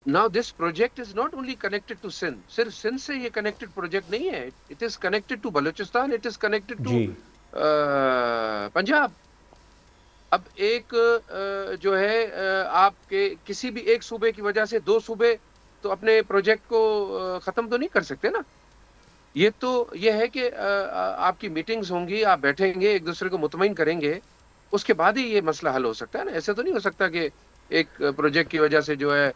Now this project is not only connected to Sindh, صرف سندھ سے یہ connected project نہیں ہے. It is connected to Balochistan, it is connected to جی پنجاب. اب ایک جو ہے آپ کے کسی بھی ایک صوبے کی وجہ سے دو صوبے تو اپنے پروجیکٹ کو ختم تو نہیں کر سکتے نا. یہ ہے کہ آپ کی میٹنگز ہوں گی, آپ بیٹھیں گے, ایک دوسرے کو مطمئن کریں گے, اس کے بعد ہی یہ مسئلہ حل ہو سکتا ہے نا. ایسے تو نہیں ہو سکتا کہ ایک پروجیکٹ کی وجہ سے جو ہے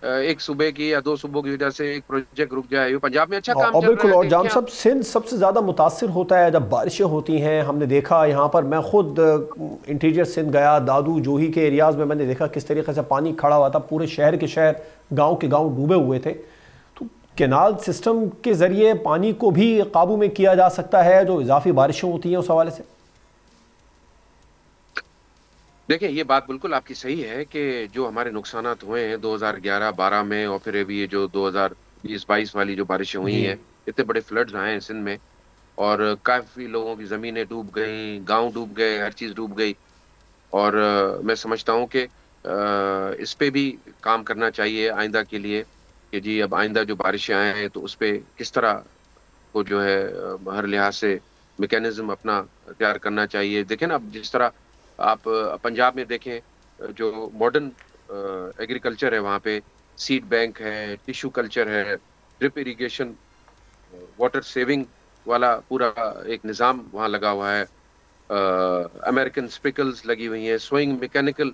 ایک صوبے کی یا دو صوبوں کی وجہ سے ایک پروجیکٹ رک جائے. پنجاب میں اچھا کام اور چل رہا بالکل, ہے, اور دیکھیں جام آپ. صاحب سندھ سب سے زیادہ متاثر ہوتا ہے جب بارشیں ہوتی ہیں. ہم نے دیکھا یہاں پر, میں خود انٹیریئر سندھ گیا, دادو جوہی کے ایریاز میں نے دیکھا کس طریقے سے پانی کھڑا ہوا تھا, پورے شہر کے شہر, گاؤں کے گاؤں ڈوبے ہوئے تھے. تو کینال سسٹم کے ذریعے پانی کو بھی قابو میں کیا جا سکتا ہے جو اضافی بارشیں ہوتی ہیں اس حوالے سے. دیکھیں یہ بات بالکل آپ کی صحیح ہے کہ جو ہمارے نقصانات ہوئے ہیں 2011-12 میں, اور پھر ابھی یہ جو 2020-22 والی جو بارشیں ہوئی جی ہیں, اتنے بڑے فلڈز آئے ہیں سندھ میں, اور کافی لوگوں کی زمینیں ڈوب گئیں, گاؤں ڈوب گئے, ہر چیز ڈوب گئی. اور میں سمجھتا ہوں کہ اس پہ بھی کام کرنا چاہیے آئندہ کے لیے کہ جی اب آئندہ جو بارشیں آئے ہیں تو اس پہ کس طرح کو جو ہے ہر لحاظ سے میکینزم اپنا تیار کرنا چاہیے. دیکھیں نا, اب جس طرح آپ پنجاب میں دیکھیں جو ماڈرن ایگریکلچر ہے, وہاں پہ سیڈ بینک ہے, ٹیشو کلچر ہے, ڈرپ اریگیشن, واٹر سیونگ والا پورا ایک نظام وہاں لگا ہوا ہے, امریکن اسپیکلز لگی ہوئی ہیں, سوئنگ میکینیکل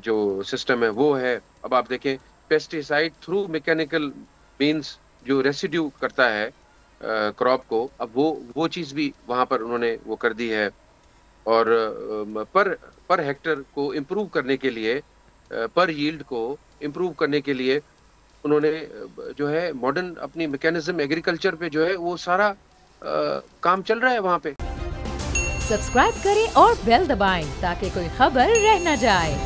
جو سسٹم ہے وہ ہے. اب آپ دیکھیں پیسٹیسائڈ تھرو میکینیکل مینز جو ریسیڈیو کرتا ہے کراپ کو, اب وہ چیز بھی وہاں پر انہوں نے وہ کر دی ہے. اور پر ہیکٹر کو امپروو کرنے کے لیے, پر ییلڈ کو امپروو کرنے کے لیے انہوں نے جو ہے ماڈرن اپنی میکینزم ایگریکلچر پہ جو ہے وہ سارا کام چل رہا ہے وہاں پہ. سبسکرائب کریں اور بیل دبائیں تاکہ کوئی خبر رہ نہ جائے.